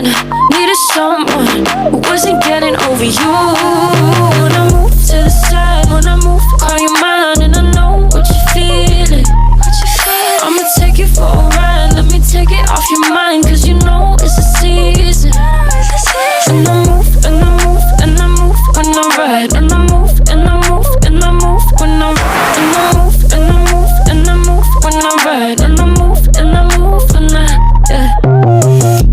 pretend. Needed someone who wasn't getting over you. When I move to the side, when I move, call you mine, and I know what you're feeling. I'ma take you for a ride, let me take it off your mind, cause you know it's a season. And I move, and I move, and I move when I ride, and I move, and I move, and I move when I ride, and I move, and I move, and I move when I ride, and I move, and I move when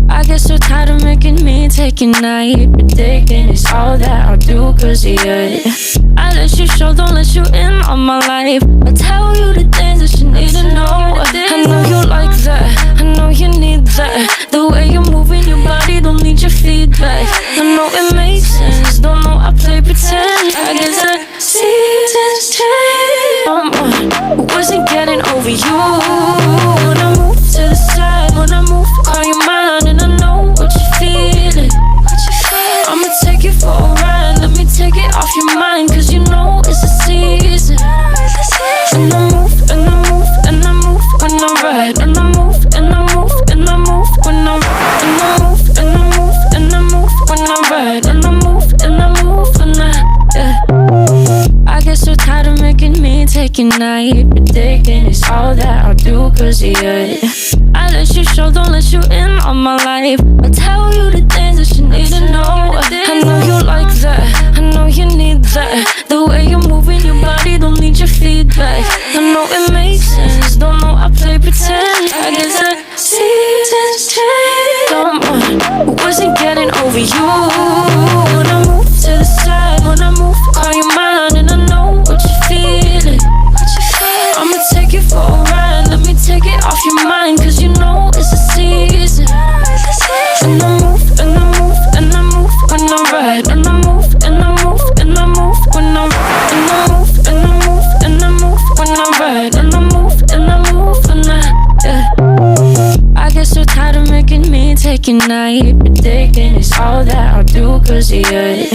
I get so tired of making me take your night, predicting it's all that I'll do cause of you. I let you show, don't let you in on my life. I tell you the things that you need to know. I know you like that, I know you need that. The way you're moving your body, don't need your feedback. I know it makes sense, don't know I play pretend. I guess the seasons change. Someone who wasn't getting over you. When I move to the side, when I move, call you mine, and I know what you're feeling. I'ma take you for a ride, let me take it off your mind, cause you know it's a season. And I move, and I move, and I move when I ride, and I move, and I move, and I move when I ride, and I move, and I move, and I move when I ride, and I move, and I move when I get so tired of making me take your night, predicting it's all that I'll do cause of you. I let you show, don't let you in on my life. I tell you the things that you need to know. I know you like that, I know you need that. The way you're moving your body, don't need your feedback. I know it makes sense, don't know I play pretend. I guess the seasons change. Someone who wasn't getting over you. When I move to the side, when I move, call you mine, and I know what you're feeling. I'ma take you for a ride, let me take it off your mind, cause you know it's a season. And I move, and I move, and I move when I ride, and I move, and I move, and I move when I ride, and I move, and I move, and I move when I ride, and I move, and I move when I get so tired of making me take your night, predicting it's all that I'll do cause of you.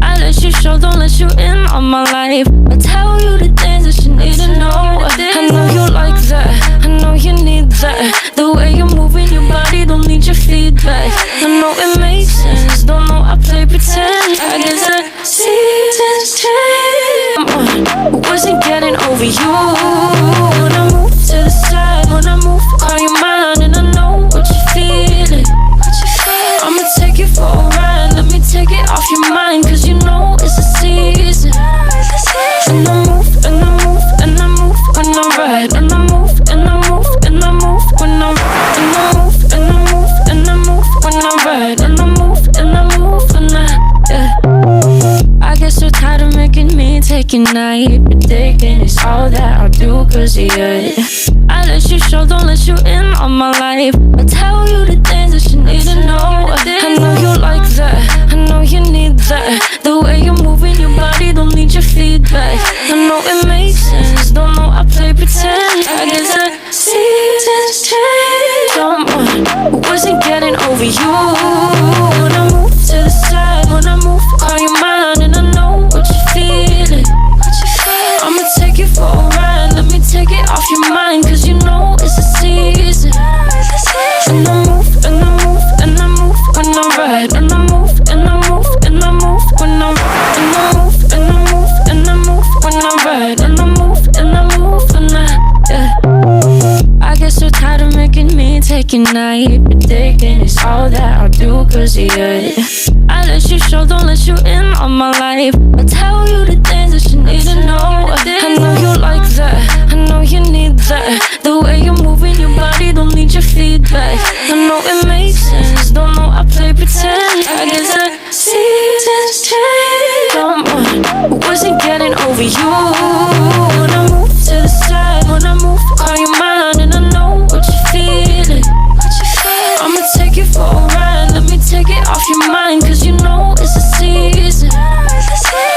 I let you show, don't let you in on my life. I tell you the things that you need to know. I know you like that, I know you need that. The way you're moving your body, don't need your feedback. I know it makes sense, don't know I play pretend. I guess the seasons change. Someone who wasn't getting over you. When I move to the side, when I move, call you mine, and I know what you're feeling. I'ma take you for a ride, let me take it off your mind, cause you know it's a season. And I move, and I move, and I move when I ride, and I move, and I move, and I move when I ride, and I move, and I move, and I move when I ride, and I move, and I move when I get so tired of making me take your night, predicting it's all that I'll do cause of you. I let you show, don't let you in on my life. I tell you the things that you need to know. I know you like that, I know you need that. The way you're moving your body, don't need your feedback. I know it makes sense, don't know I play pretend. I guess the seasons change. Someone who wasn't getting over you. When I move to the side, when I move, call you mine, and I know what you're feeling. I'ma take you for a ride, let me take it off your mind, cause you know it's a season. And I move, and I move, and I move when I ride, and I move, and I move, and I move when I ride, and I move, and I move, and I move when I ride, and I move, and I move when I get so tired of making me take your night, predicting it's all that I'll do cause of you. I let you show, don't let you in on my life. I tell you the things that you need to know. I know you like that, I know you need that. The way you're moving your body, don't need your feedback. I know it makes sense, don't know I play pretend. I guess the seasons change. Someone who wasn't getting over you. When I move to the side, when I move, call you mine, and I know what you're feeling. I'ma take you for a ride, let me take it off your mind, cause you know it's a season.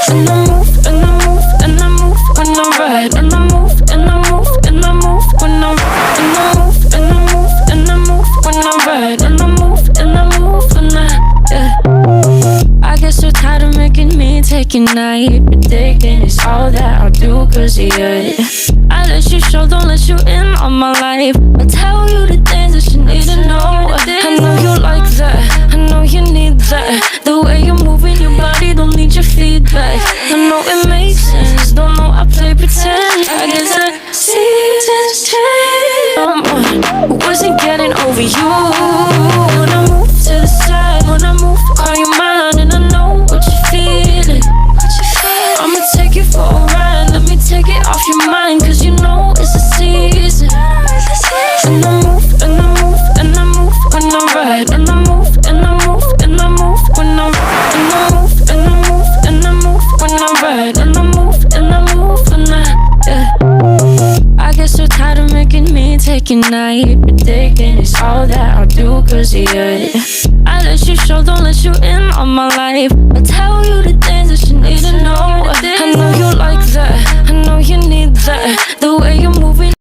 And I move, and I move, and I move when I ride, and I move, and I move, and I move when I ride, and I move, and I move, and I move when I ride, and I move, and I move when I get so tired of making me take your night. thinking it's all that I'll do cause of you. I let you show, don't let you in on my life. I tell you the things that you need to know. I know you like that, I know you need that. The way you're moving your body, don't need your feedback. I know it makes sense, don't know I play pretend. I guess the seasons change. Wasn't getting over you. When I move to the side, when I move, call you mine, and I know what you're feeling. I'ma take you for a ride, let me take it off your mind, cause you know it's a season. And I move, and I move, and I move when I ride, and I move, and I move, and I move when I ride, and I move, and I move, and I move when I ride, and I move, and I move when I get so tired of making me take your night, but thinking it's all that I'll do cause of you. I let you show, don't let you in on my life. I tell you the things that you need to know.